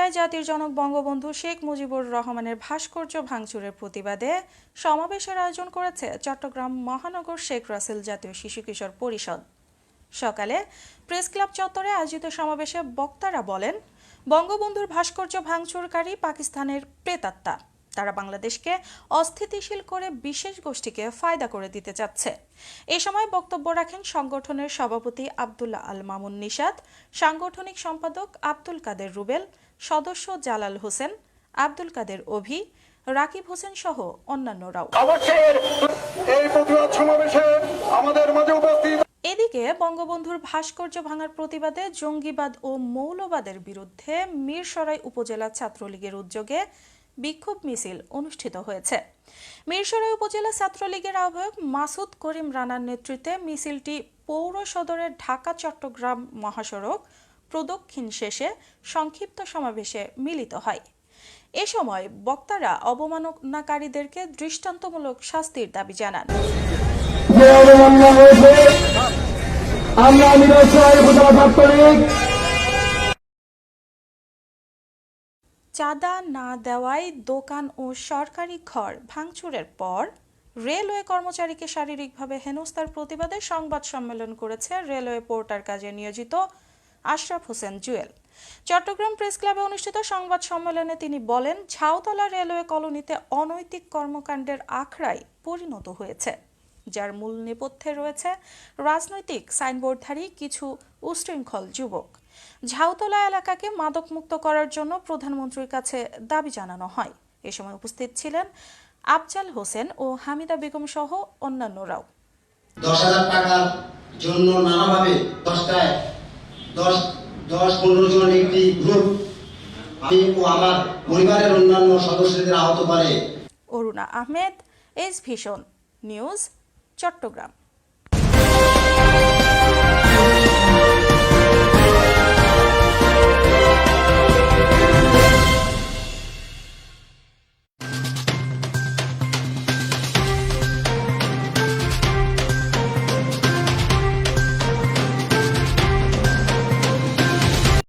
জেলায় জাতির জনক বঙ্গবন্ধু শেখ মুজিবুর রহমানের ভাস্কর্য ভাঙচুরের প্রতিবাদে সমাবেশের আয়োজন করেছে চট্টগ্রাম মহানগর শেখ রাসেল জাতীয় শিশু কিশোর পরিষদ। সকালে প্রেস ক্লাব চত্বরে আয়োজিত সমাবেশে বক্তারা বলেন, বঙ্গবন্ধুর ভাস্কর্য ভাঙচুরকারী পাকিস্তানের প্রেতাত্মা। তারা বাংলাদেশকে অস্থিতিশীল করে বিশেষ গোষ্ঠীকে ফায়দা করে দিতে চাচ্ছে। এ সময় বক্তব্য রাখেন সংগঠনের সভাপতি আব্দুল্লাহ আল মামুন নিশাত, সাংগঠনিক সম্পাদক আব্দুল কাদের রুবেল, সদস্য জালাল হোসেন, আব্দুল কাদের অভি, রাকিব হোসেন সহ অন্যান্যরাও। এদিকে বঙ্গবন্ধুর ভাস্কর্য ভাঙার প্রতিবাদে জঙ্গিবাদ ও মৌলবাদের বিরুদ্ধে মিরসরাই উপজেলা ছাত্রলীগের উদ্যোগে বিক্ষোভ মিছিল অনুষ্ঠিত হয়েছে। মিরসরাই উপজেলা ছাত্রলীগের আহ্বায়ক মাসুদ করিম রানার নেতৃত্বে মিছিলটি পৌর সদরের ঢাকা চট্টগ্রাম মহাসড়ক প্রদক্ষিণ শেষে সংক্ষিপ্ত সমাবেশে মিলিত হয়। এ সময় বক্তারা অবমাননাকারীদেরকে দৃষ্টান্তমূলক শাস্তির দাবি জানান। চাঁদা না দেওয়ায় দোকান ও সরকারি ঘর ভাঙচুরের পর রেলওয়ে কর্মচারীকে শারীরিকভাবে হেনস্থার প্রতিবাদে সংবাদ সম্মেলন করেছে রেলওয়ে পোর্টার কাজে নিয়োজিত আশরাফ হোসেন জুয়েল। চট্টগ্রাম প্রেস ক্লাবে অনুষ্ঠিত সংবাদ সম্মেলনে তিনি বলেন, ঝাউতলা রেলওয়ে কলোনিতে অনৈতিক কর্মকাণ্ডের আখড়ায় পরিণত হয়েছে, যার মূল নেপথ্যে রয়েছে রাজনৈতিক সাইনবোর্ডধারী কিছু উশৃঙ্খল যুবক। ঝাউতলা এলাকাকে মাদকমুক্ত করার জন্য প্রধানমন্ত্রীর কাছে দাবি জানানো হয়। এ সময় উপস্থিত ছিলেন আফজাল হোসেন ও হামিদা বেগম সহ অন্যান্যরাও। 10,000 টাকার জন্য নানাভাবে 10-15 জন একটি গ্রুপ আমি ও আমার পরিবারের অন্যান্য সদস্যদের আহত করে। Aruna Ahmed, S vision news, Chittagong.